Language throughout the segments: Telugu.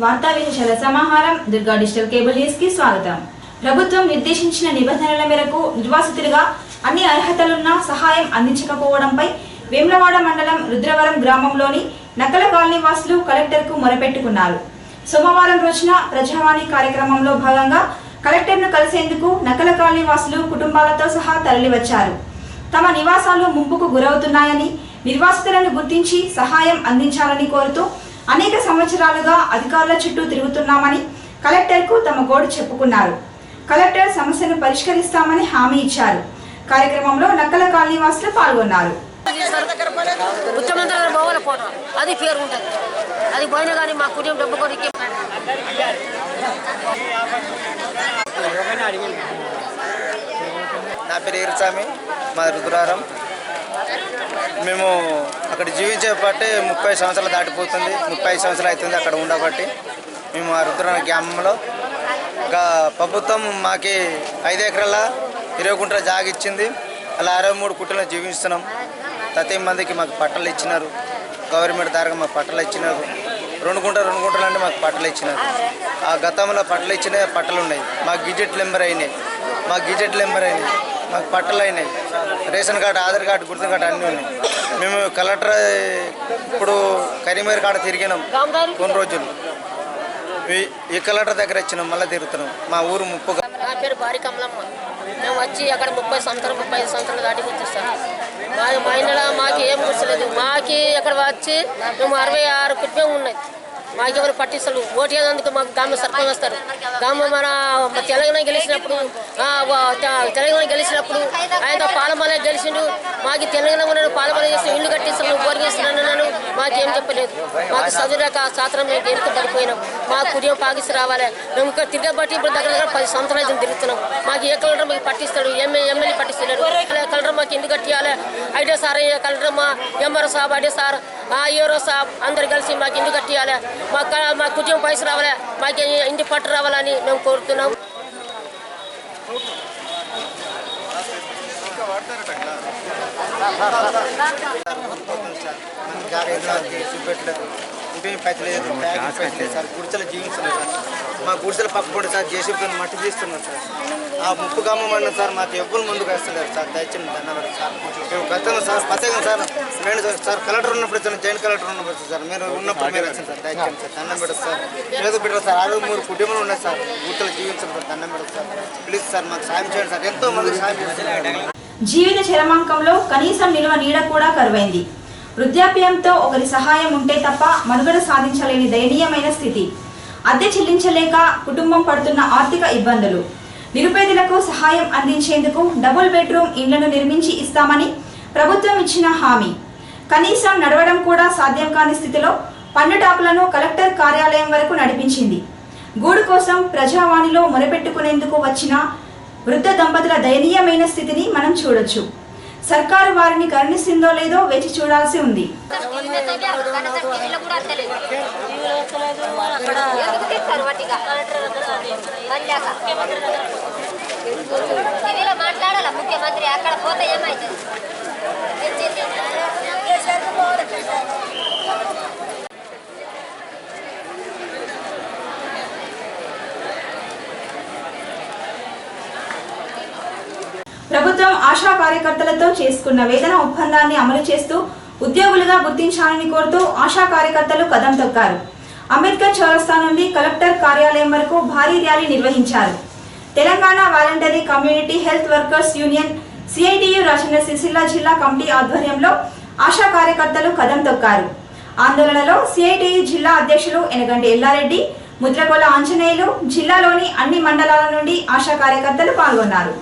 వార్తా విశేషాల సమాహారం దుర్గా డిజిటల్ కేబుల్ న్యూస్ కి స్వాగతం. ప్రభుత్వం నిర్దేశించిన నిబంధనల మేరకు నిర్వాసితులుగా అన్ని అర్హతలున్న సహాయం అందించకపోవడంపై వేములవాడ మండలం రుద్రవరం గ్రామంలోని నక్కల కాలనీ వాసులు కలెక్టర్కు మొరపెట్టుకున్నారు. సోమవారం రోజున ప్రజావాణి కార్యక్రమంలో భాగంగా కలెక్టర్ను కలిసేందుకు నక్కల కాలనీ వాసులు కుటుంబాలతో సహా తరలివచ్చారు. తమ నివాసాలు ముంపుకు గురవుతున్నాయని, నిర్వాసితులను గుర్తించి సహాయం అందించాలని కోరుతూ అనేక సంవత్సరాలుగా అధికారుల చుట్టూ తిరుగుతున్నామని కలెక్టర్కు తమ గోడు చెప్పుకున్నారు. కలెక్టర్ సమస్యను పరిష్కరిస్తామని హామీ ఇచ్చారు. కార్యక్రమంలో నక్కల కాలనీ వాసులు పాల్గొన్నారు. అది పేరు ఉంటుంది, అది పోయినా కానీ మా కుటుంబం డబ్బు కొరికి. నా పేరు ఈరస్వామి, మా రుద్రవరం. మేము అక్కడ జీవించే బట్టి 30 సంవత్సరాలు దాటిపోతుంది, 35 సంవత్సరాలు అవుతుంది అక్కడ ఉండబట్టి. మేము ఆ రుద్రవరం గ్రామంలో ప్రభుత్వం మాకి 5 ఎకరాల 20 గుంటల జాగా ఇచ్చింది. అలా 63 కుటుంబాలు జీవిస్తున్నాం. ప్రతి మందికి మాకు పట్టలు ఇచ్చినారు. గవర్నమెంట్ ద్వారా మాకు పట్టలు ఇచ్చినారు. 2 గుంటలు అంటే మాకు పట్టలు ఇచ్చినారు. ఆ గతంలో పట్టలు ఇచ్చిన పట్టలు ఉన్నాయి. మాకు గిజెట్ నెంబర్ అయినాయి, మాకు పట్టలు అయినాయి. రేషన్ కార్డు, ఆధార్ కార్డు, గుర్తు కార్డు అన్నీ ఉన్నాయి. మేము కలెక్టర్ ఇప్పుడు కరీంనగర్ కాడ తిరిగినాం కొన్ని రోజులు. ఈ కలెక్టర్ దగ్గర వచ్చినాం, మళ్ళీ తిరుగుతున్నాం. మా ఊరు ముప్పుగా. నా పేరు బారి కమలమ్మ. మేము వచ్చి అక్కడ 35 సంవత్సరాలు దాటి వచ్చేస్తాం. మా ఇంట్లో మాకు ఏం కూర్చోలేదు. మాకు అక్కడ వచ్చి మేము 66 కుటుంబం ఉన్నాయి. మాకెవరు పట్టిస్తారు. ఓటు వేసేందుకు మాకు గ్రామ సర్పంచ్ వస్తారు. మన తెలంగాణ గెలిచినప్పుడు ఆయన పాలమల గెలిచిండు. మాకు తెలంగాణ పాలమల చేసి ఇల్లు కట్టిస్తాను, బోరిగిస్తున్నాను. మాకేం చెప్పలేదు. మాకు చదువులేక శాస్త్రం మేము దేనికి పడిపోయినాం. మా కుటుంబం పాకిస్తూ రావాలి. మేము ఇక్కడ తిరగబట్టి ఇప్పుడు దగ్గర 10 సంవత్సరాలు తిరుగుతున్నాం. మాకు ఏ కలెక్టర్ మాకు పట్టిస్తాడు, ఎమ్మెల్యే పట్టిస్తున్నాడు. కలెక్టర్ మాకు ఎందుకు కట్టియాలి? ఐడే సార్ కలెక్టర్, మా ఎంఆర్ఓ సాబ్, ఐడే సార్, ఏరో సాబ్ అందరు కలిసి మాకు ఎందుకు కట్టియాలి? మా కుటుంబం పైసలు రావాలి, మాకు ఇంటి పట్టు రావాలని మేము కోరుతున్నాం. సార్ గుడిసెలు జీవిస్తున్నాం సార్. మా గుడిసెలు పక్కపడి సార్ జేసీబీ మట్టి తీస్తున్నాం సార్. ఆ ముప్పు గమ్మన్నా సార్ మాకు ఎవ్వరు ముందుకు వేస్తలేరు సార్. దయచేసి ధన్యవాదాలు సార్. మేము గతంలో సార్ ప్రత్యేకం సార్ నేను సార్ కలెక్టర్ ఉన్నప్పుడు వచ్చాను, జాయింట్ కలెక్టర్ ఉన్నప్పుడు సార్ మీరు ఉన్నప్పుడు మీరు వచ్చాను సార్. దయచేసి సార్ దండం పెట్టదు సార్. ఏదో పెట్టరు సార్. 63 కుటుంబాలు ఉన్నాయి సార్. గుడిసెలు జీవించారు సార్. దండం పెట్టదు సార్. ప్లీజ్ సార్ మాకు సాయం చేయండి సార్. ఎంతో మందికి సాయం చేయండి. జీవిత చరమాంకంలో కనీసం నిల్వ నీడ కూడా కరువైంది. వృద్ధాప్యంతో ఒకరి సహాయం ఉంటే తప్ప మనుగడ సాధించలేని దయనీయమైన స్థితి. అద్దె చెల్లించలేక కుటుంబం పడుతున్న ఆర్థిక ఇబ్బందులు. నిరుపేదలకు సహాయం అందించేందుకు డబుల్ బెడ్రూమ్ ఇళ్లను నిర్మించి ఇస్తామని ప్రభుత్వం ఇచ్చిన హామీ కనీసం నడవడం కూడా సాధ్యం కాని స్థితిలో పండుటాకులను కలెక్టర్ కార్యాలయం వరకు నడిపించింది. గూడు కోసం ప్రజావాణిలో మొరపెట్టుకునేందుకు వచ్చిన వృద్ధ దంపతుల దయనీయమైన స్థితిని మనం చూడొచ్చు. సర్కారు వారిని కరుణిస్తుందో లేదో వేచి చూడాల్సి ఉంది. ముఖ్యమంత్రి అక్కడ పోతే ఏమైంది? ప్రభుత్వం ఆశా కార్యకర్తలతో చేసుకున్న వేతన ఒప్పందాన్ని అమలు చేస్తూ ఉద్యోగులుగా గుర్తించాలని కోరుతూ ఆశా కార్యకర్తలు కదం తొక్కారు. అంబేద్కర్ చౌరస్తా నుండి కలెక్టర్ కార్యాలయం వరకు భారీ ర్యాలీ నిర్వహించారు. Telangana voluntary community health workers union CITU Rajanna Sircilla జిల్లా కమిటీ ఆధ్వర్యంలో ఆశా కార్యకర్తలు కదం తొక్కారు. ఆందోళనలో సిఐటియు జిల్లా అధ్యక్షులు ఎనగంటి ఎల్లారెడ్డి, ముద్రగోల ఆంజనేయులు, జిల్లాలోని అన్ని మండలాల నుండి ఆశా కార్యకర్తలు పాల్గొన్నారు.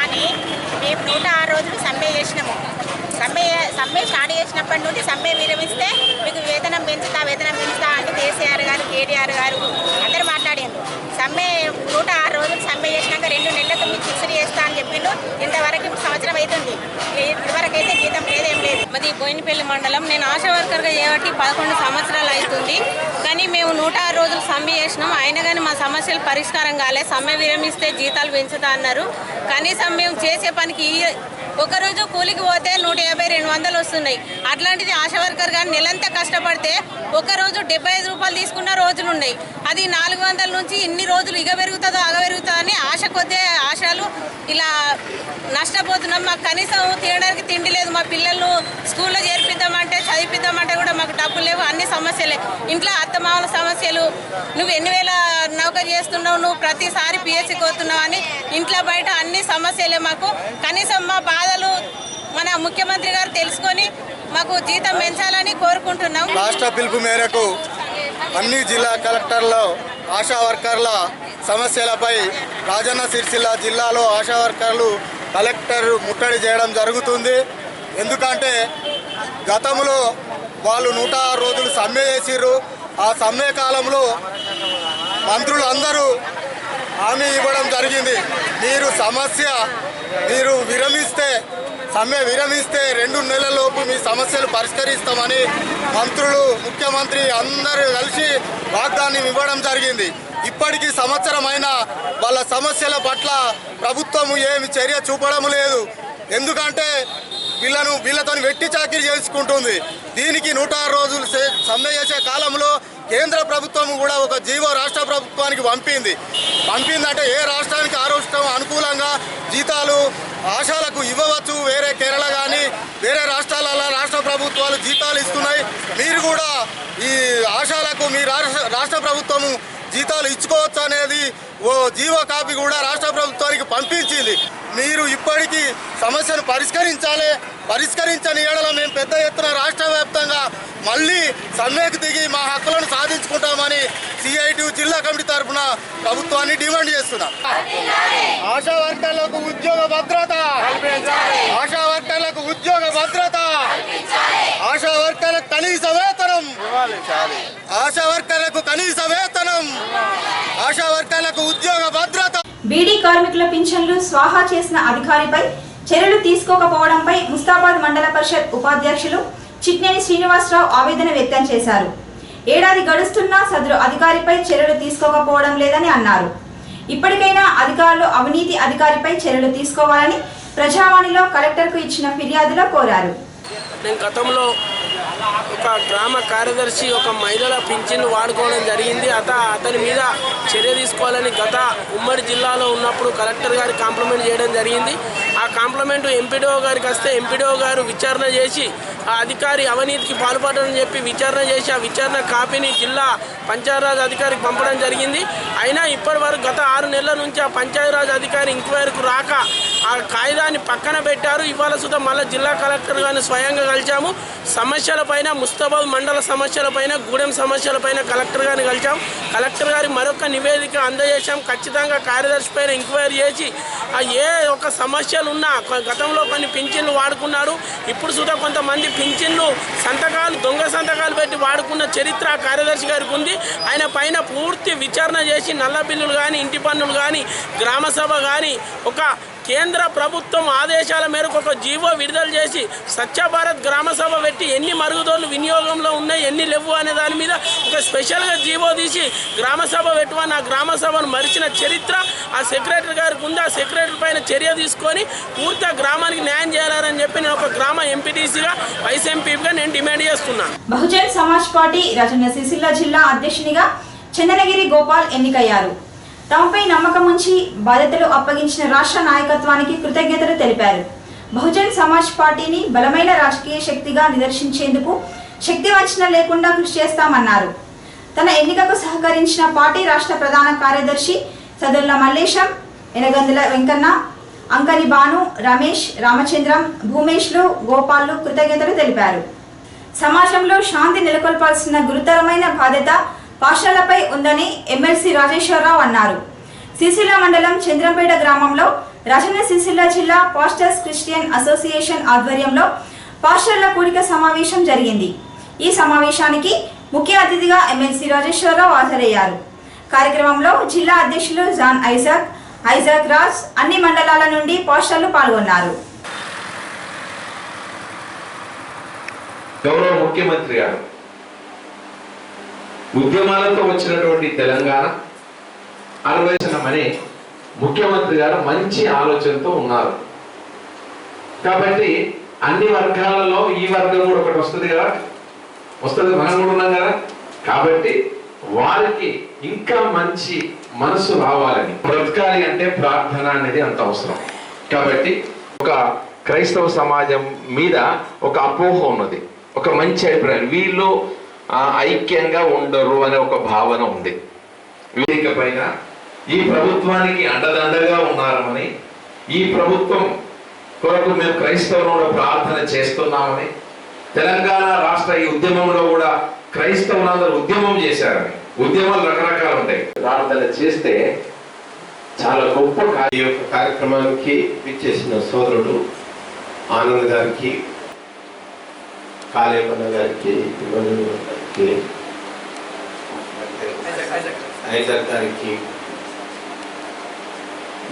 కానీ మేము 106 రోజులు సమ్మె చేసినాము. సమ్మె స్టార్ట్ చేసినప్పటి నుండి సమ్మె విరమిస్తే మీకు వేతనం పెంచుతా అంటే కేసీఆర్ గారు, కేటీఆర్ గారు అందరూ మాట్లాడారు. సమ్మె 106 రోజులు సమ్మె చేసినాక 2 నెలలకు మీకు ఫిక్స్డ్ చేస్తా అని చెప్పిండు. ఇంతవరకు ఇప్పుడు సంవత్సరం అవుతుంది, ఇదివరకైతే జీతం లేదేం లేదు. మాది బోయినపల్లి మండలం. నేను ఆశా వర్కర్గా చేయబట్టి 11 సంవత్సరాలు అవుతుంది. కానీ మేము 106 రోజులు సమ్మె చేసినాం. అయినా కానీ మా సమస్యలు పరిష్కారం కాలే. సమ్మె విరమిస్తే జీతాలు పెంచుతా అన్నారు. కనీసం మేము చేసే పనికి ఒకరోజు కూలికి పోతే 150-200 వస్తున్నాయి. అట్లాంటిది ఆశా వర్కర్ కానీ నెలంతా కష్టపడితే ఒకరోజు 75 రూపాయలు తీసుకున్న రోజులు ఉన్నాయి. అది 400 నుంచి ఇన్ని రోజులు ఇగ పెరుగుతుందో అగ పెరుగుతుందో అని ఆశ కొద్దే ఆశలు ఇలా నష్టపోతున్నాం. మాకు కనీసం తినడానికి తిండి లేదు. మా పిల్లలను స్కూల్లో చేర్పిద్దామంటే చదివిద్దామంటే కూడా మాకు డబ్బులు లేవు. అన్ని సమస్యలే. ఇంట్లో అత్తమామల సమస్యలు, నువ్వు ఎన్ని వేల నౌకరీ చేస్తున్నావు, నువ్వు ప్రతిసారి పిఎస్సికి పోతున్నావు అని ఇంట్లో బయట అన్ని సమస్యలే. మాకు కనీసం మా బాధలు మన ముఖ్యమంత్రి గారు తెలుసుకొని మాకు జీతం పెంచాలని కోరుకుంటున్నాం. రాష్ట్ర పిలుపు మేరకు అన్ని జిల్లా కలెక్టర్లు ఆశా వర్కర్ల సమస్యలపై రాజన్న సిరిసిల్ల జిల్లాలో ఆశా వర్కర్లు కలెక్టర్ ముట్టడి చేయడం జరుగుతుంది. ఎందుకంటే గతంలో వాళ్ళు 106 రోజులు సమ్మె చేసిర్రు. ఆ సమ్మె కాలంలో మంత్రులు అందరూ హామీ ఇవ్వడం జరిగింది. మీరు సమ్మె విరమిస్తే 2 నెలలలోపు మీ సమస్యలు పరిష్కరిస్తామని మంత్రులు, ముఖ్యమంత్రి అందరూ కలిసి వాగ్దానం ఇవ్వడం జరిగింది. ఇప్పటికీ సంవత్సరమైనా వాళ్ళ సమస్యల పట్ల ప్రభుత్వం ఏమి చర్య చూపడం లేదు. ఎందుకంటే వీళ్ళతో వెట్టి చాకిరీ చేసుకుంటుంది. దీనికి 106 రోజులు సమ్మె చేసే కాలంలో కేంద్ర ప్రభుత్వం కూడా ఒక జీవో రాష్ట్ర ప్రభుత్వానికి పంపిందంటే ఏ రాష్ట్రానికి ఆ రాష్ట్రం అనుకూలంగా జీతాలు ఆశాలకు ఇవ్వవచ్చు. వేరే కేరళ కానీ వేరే రాష్ట్రాలలో రాష్ట్ర ప్రభుత్వాలు జీతాలు ఇస్తున్నాయి. మీరు కూడా ఈ ఆశాలకు మీ రాష్ట్ర ప్రభుత్వము జీతాలు ఇచ్చుకోవచ్చు అనేది ఓ జీవో కాపీ కూడా రాష్ట్ర ప్రభుత్వానికి పంపించింది. మీరు ఇప్పటికీ సమస్యను పరిష్కరించని ఏడల మేము పెద్ద ఎత్తున రాష్ట్ర వ్యాప్తంగా మళ్ళీ సమ్మెకు దిగి మా హక్కులను సాధించుకుంటామని సిఐటి జిల్లా కమిటీ తరఫున ప్రభుత్వాన్ని డిమాండ్ చేస్తున్నాం. ఆశా వర్కర్లకు ఉద్యోగ భద్రత, ఆశా వర్కర్లకు ఉద్యోగ భద్రత, ఆశా వర్కర్లకు కనీస వేతనం, ఆశా వర్కర్లకు కనీస వేతనం, ఆశా వర్కర్లకు ఉద్యోగ భద్రత. బీడీ కార్మికుల పింఛన్లు స్వాహా చేసిన అధికారిపై చర్యలు తీసుకోకపోవడంపై ముస్తాబాద్ మండల పరిషత్ ఉపాధ్యక్షులు చిట్నేని శ్రీనివాసరావు ఆవేదన వ్యక్తం చేశారు. ఏడాది గడుస్తున్నా సదరు అధికారిపై చర్యలు తీసుకోకపోవడం లేదని అన్నారు. ఇప్పటికైనా అధికారులు అవినీతి అధికారిపై చర్యలు తీసుకోవాలని ప్రజావాణిలో కలెక్టర్కు ఇచ్చిన ఫిర్యాదులో కోరారు. నేను గతంలో ఒక గ్రామ కార్యదర్శి ఒక మహిళల పింఛన్ను వాడుకోవడం జరిగింది. అతని మీద చర్య తీసుకోవాలని గత ఉమ్మడి జిల్లాలో ఉన్నప్పుడు కలెక్టర్ గారి కాంప్లిమెంట్ చేయడం జరిగింది. ఆ కాంప్లిమెంట్ ఎంపీడీఓ గారికి వస్తే ఎంపీడీఓ గారు విచారణ చేసి ఆ అధికారి అవినీతికి పాల్పడని చెప్పి విచారణ చేసి ఆ విచారణ కాపీని జిల్లా పంచాయతీరాజ్ అధికారికి పంపడం జరిగింది. అయినా ఇప్పటి వరకు గత 6 నెలల నుంచి ఆ పంచాయతీరాజ్ అధికారి ఎంక్వైరీకి రాక ఆ కాయిదాన్ని పక్కన పెట్టారు. ఇవాళ సుధా మళ్ళీ జిల్లా కలెక్టర్ గారిని స్వయంగా కలిసాము. సమస్యలపైన ముస్తాబాద్ మండల సమస్యలపైన, గూడెం సమస్యలపైన కలెక్టర్ గారిని కలిసాం. కలెక్టర్ గారికి మరొక నివేదిక అందజేశాం. ఖచ్చితంగా కార్యదర్శి పైన ఎంక్వైరీ చేసి ఏ ఒక సమస్యలు ఉన్నా, గతంలో కొన్ని పింఛన్లు వాడుకున్నారు, ఇప్పుడు సుధా కొంతమంది పింఛన్లు దొంగ సంతకాలు పెట్టి వాడుకున్న చరిత్ర కార్యదర్శి గారికి ఉంది. ఆయన పైన పూర్తి విచారణ చేసి నల్ల బిల్లులు కానీ, ఇంటి పన్నులు కానీ, గ్రామ సభ కానీ, ఒక కేంద్ర ప్రభుత్వం ఆదేశాల మేరకు ఒక జీవో విడుదల చేసి స్వచ్ఛ భారత్ గ్రామ సభ పెట్టి ఎన్ని మరుగుదొడ్లు వినియోగంలో ఉన్నాయి, ఎన్ని లేవు అనే దాని మీద ఒక స్పెషల్గా జీవో తీసి గ్రామ సభ పెట్టువని ఆ గ్రామ సభను మరిచిన చరిత్ర ఆ సెక్రటరీ గారికి ఉంది. ఆ సెక్రటరీ పైన చర్య తీసుకొని పూర్తిగా గ్రామానికి న్యాయం చేయాలని చెప్పి నేను ఒక గ్రామ ఎంపీటీసీగా వైస్ ఎంపీగా నేను డిమాండ్ చేస్తున్నాను. బహుజన్ సమాజ్ పార్టీ రాజన్న సిరిసిల్ల జిల్లా అధ్యక్షునిగా చందనగిరి గోపాల్ ఎన్నికయ్యారు. తమపై నమ్మకం ఉంచి బాధ్యతలు అప్పగించిన రాష్ట్ర నాయకత్వానికి కృతజ్ఞతలు తెలిపారు. బహుజన్ సమాజ్ పార్టీని బలమైన రాజకీయ శక్తిగా నిదర్శించేందుకు శక్తి వంచన లేకుండా కృషి చేస్తామన్నారు. తన ఎన్నికకు సహకరించిన పార్టీ రాష్ట్ర ప్రధాన కార్యదర్శి సదుర్ల మల్లేశం, ఎనగందుల వెంకన్న, అంకని భాను, రమేష్, రామచంద్రం, భూమేష్లు, గోపాల్లు కృతజ్ఞతలు తెలిపారు. సమాజంలో శాంతి నెలకొల్పాల్సిన గురుతరమైన బాధ్యత పాషాలపై ఉందని ఎమ్మెల్సీ రాజేశ్వరరావు అన్నారు. సిరిసిల్ల మండలం చంద్రంపేట గ్రామంలో రాజన్న సిరిసిల్ల జిల్లా పాస్టర్స్ క్రిస్టియన్ అసోసియేషన్ ఆధ్వర్యంలో పాస్టర్ల కూడిక సమావేశం జరిగింది. ఈ సమావేశానికి ముఖ్య అతిథిగా ఎమ్మెల్సీ రాజేశ్వరరావు హాజరయ్యారు. కార్యక్రమంలో జిల్లా అధ్యక్షులు జాన్ ఐజాక్ రాజ్, అన్ని మండలాల నుండి పాస్టర్లు పాల్గొన్నారు. గౌరవ ముఖ్యమంత్రి గారు ఉద్యమాలతో వచ్చినటువంటి తెలంగాణ అలవేశనమని ముఖ్యమంత్రి గారు మంచి ఆలోచనతో ఉన్నారు. కాబట్టి అన్ని వర్గాలలో ఈ వర్గం కూడా ఒకటి వస్తుంది కదా, వస్తుంది, మనం కూడా ఉన్నాం కదా. కాబట్టి వారికి ఇంకా మంచి మనసు రావాలని, బ్రతకాలి అంటే ప్రార్థన అనేది అంత అవసరం. కాబట్టి ఒక క్రైస్తవ సమాజం మీద ఒక అపోహ ఉన్నది, ఒక మంచి అభిప్రాయం, వీళ్ళు ఐక్యంగా ఉండరు అనే ఒక భావన ఉంది. వీరిక పైన ఈ ప్రభుత్వానికి అండదండగా ఉన్నారని, ఈ ప్రభుత్వం కొరకు మేము క్రైస్తవులు ప్రార్థన చేస్తున్నామని, తెలంగాణ రాష్ట్ర ఈ ఉద్యమంలో కూడా క్రైస్తవులందరూ ఉద్యమం చేశారని, ఉద్యమాలు రకరకాలు ఉంటాయి, ప్రార్థన చేస్తే చాలా గొప్ప ఈ యొక్క కార్యక్రమానికి విచ్చేసిన సోదరుడు ఆనంద్ గారికి, కాళేమన్న గారికి, ఐజాక్ గారికి,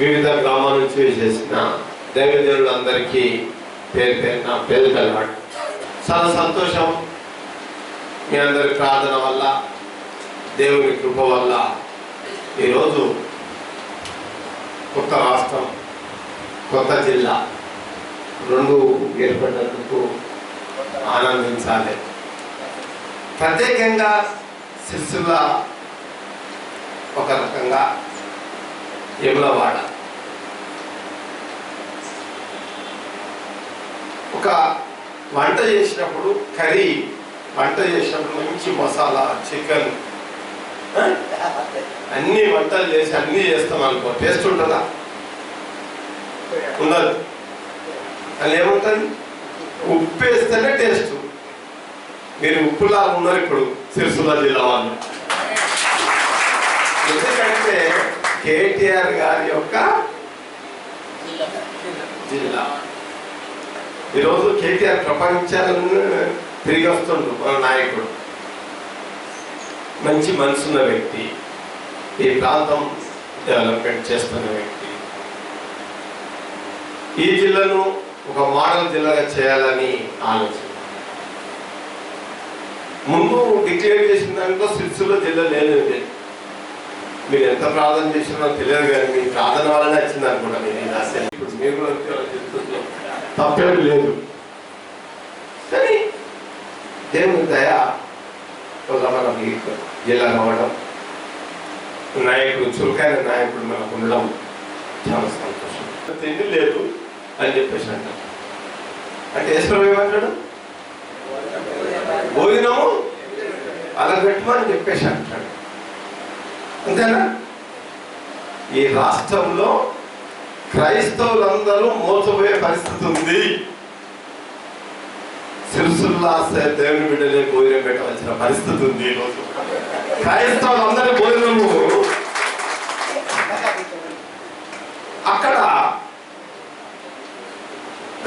వివిధ గ్రామాల నుంచి చేసిన దైవజనులందరికీ పేరు పేరున పేదలు చాలా సంతోషం. మీ అందరి ప్రార్థన వల్ల, దేవుని కృప వల్ల ఈరోజు కొత్త రాష్ట్రం, కొత్త జిల్లా రెండు ఏర్పడినందుకు ఆనందించాలి. ప్రత్యేకంగా సిరిసిల్ల ఒక రకంగా యములవాడ ఒక వంట చేసినప్పుడు కర్రీ వంట చేసినప్పుడు మంచి మసాలా, చికెన్ అన్ని వంటలు చేసి అన్నీ చేస్తాం అనుకో, టేస్ట్ ఉంటుందా? ఉండదు. అది ఏముంటుంది? ఉప్పు వేస్తేనే టేస్ట్. మీరు ఉప్పులా ఉన్నారు ఇప్పుడు సిరిసిల్ల జిల్లా వాళ్ళు. ఎందుకంటే కేటీఆర్ గారి యొక్క జిల్లా. ఈరోజు కేటీఆర్ ప్రపంచాలను తిరిగి వస్తుండ్రు. మన నాయకుడు మంచి మనసున్న వ్యక్తి, ఈ ప్రాంతం డెవలప్మెంట్ చేస్తున్న వ్యక్తి. ఈ జిల్లాను ఒక మోడల్ జిల్లాగా చేయాలని ఆలోచన. ముందు డిక్లేర్ చేసిన దాంట్లో సిరిసిల్ల జిల్లా లేదు. మీరు ఎంత ప్రార్థన చేసినా తెలియదు, కానీ మీ ప్రార్థన వల్లనే వచ్చింది అనుకుంటా. ఇప్పుడు మీరు కూడా తప్పేది లేదు, కానీ దేవుని దయ ఒక మనకి జిల్లా కావడం, నాయకుడు చురుకైన నాయకుడు మనకు ఉండడం చాలా సంతోషం. తిండి లేదు అని చెప్పేసి అంటారు. అంటే ఈశ్వరం ఏమంటాడు? భోజనము అలా పెట్టమని చెప్పేసి అంటాడు. అంతేనా? ఈ రాష్ట్రంలో క్రైస్తవులందరూ మోసపోయే పరిస్థితి ఉంది. సిరిసిల్ల దేవుని బిడ్డలే భోజనం పెట్టవలసిన పరిస్థితి ఉంది. ఈరోజు క్రైస్తవులందరి భోజనము అక్కడ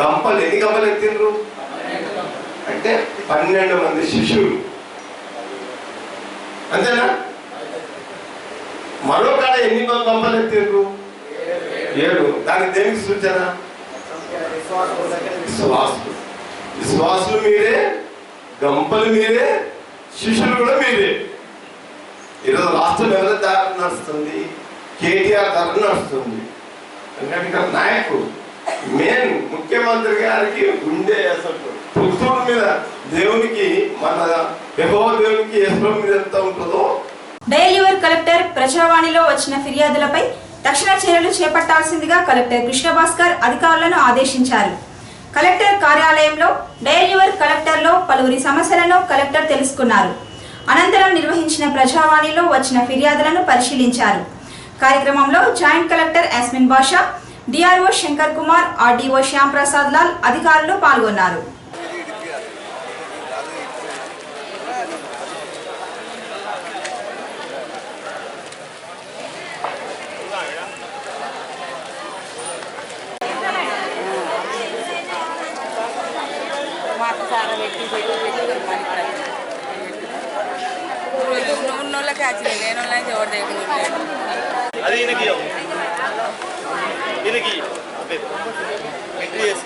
గంపలు, ఎన్ని గంపలు ఎత్తిండ్రు అంటే 12 మంది శిష్యులు. అంతేనా? మరో కాడ ఎన్ని గంపలు ఎత్తిండ్రు? 7. దానికి దేనికి సూచన? విశ్వాసులు. విశ్వాసులు మీరే, గంపలు మీరే, శిష్యులు కూడా మీరే. ఈరోజు రాష్ట్రం ఎవరి దారి నడుస్తుంది? కేటీఆర్ దారి నడుస్తుంది. ఎందుకంటే నాయకుడు మెయిన్ ముఖ్యమంత్రి గారికి గుండె అసలు పుత్తూరు మీద దేవునికి, మన యెహోవా దేవునికి యెహోవా మీద ఎంత ఉంటుందో. డైలీవర్ కలెక్టర్ ప్రజావాణిలో వచ్చిన ఫిర్యాదులపై తక్షణ చర్యలు చేపట్టాల్సిందిగా కలెక్టర్ కృష్ణభాస్కర్ అధికారులను ఆదేశించారు. కలెక్టర్ కార్యాలయంలో డైలీవర్ కలెక్టర్లో పలువురి సమస్యలను కలెక్టర్ తెలుసుకున్నారు. అనంతరం నిర్వహించిన ప్రజావాణిలో వచ్చిన ఫిర్యాదులను పరిశీలించారు. కార్యక్రమంలో జాయింట్ కలెక్టర్ యాస్మిన్ బాషా, డిఆర్ఓ శంకర్ కుమార్, ఆర్డీఓ శ్యామ్ ప్రసాద్ లాల్ అధికారులు పాల్గొన్నారు. ఉన్నోళ్ళకే వచ్చినాయి, లేని వాళ్ళకి ఎవరు దగ్గర అది ఈయనకి ఎంట్రీ చేసి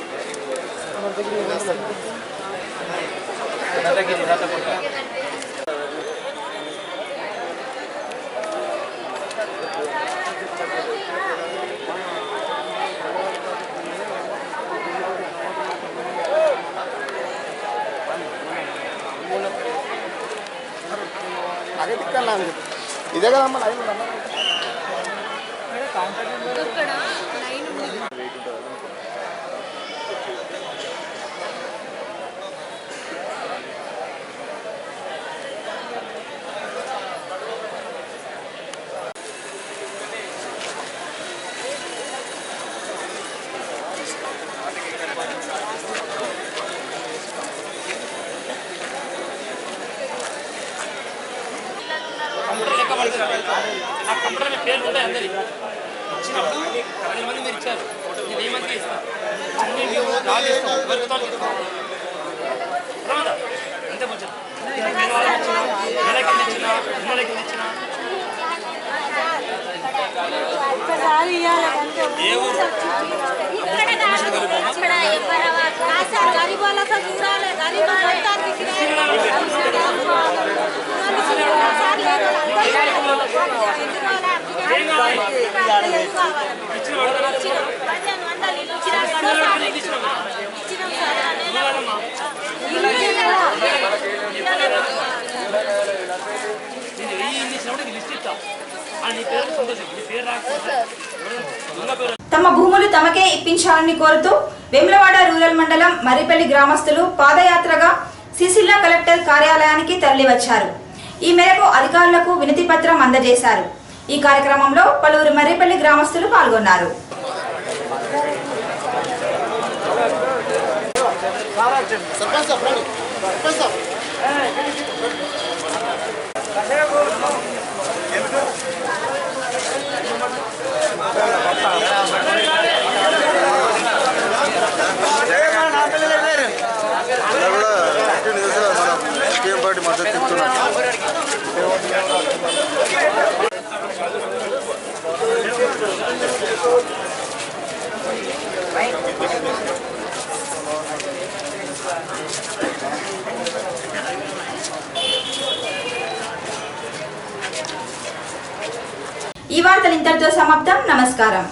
ఇదే కదమ్మా ఆ కంప్యూటర్ పేర్లు ఉంటాయి అందరి ఇచ్చినప్పుడు 10 మంది మీరు ఇచ్చారు, నేను ఏమంతా ఇస్తాను అన్నీ మీరు కాల్ చేస్తాం అంతే కొంచెం నెలకి ఇచ్చిన ఏ ఊరు తమ భూములు తమకే ఇప్పించాలని కోరుతూ వేములవాడ రూరల్ మండలం మర్రిపల్లి గ్రామస్తులు పాదయాత్రగా సిసిల్ల కలెక్టర్ కార్యాలయానికి తరలివచ్చారు. ఈ మేరకు అధికారులకు వినతి పత్రం అందజేశారు. ఈ కార్యక్రమంలో పలువురు మర్రిపల్లి గ్రామస్తులు పాల్గొన్నారు. ఈ వార్తలు ఇంతటితో సమాప్తం. నమస్కారం.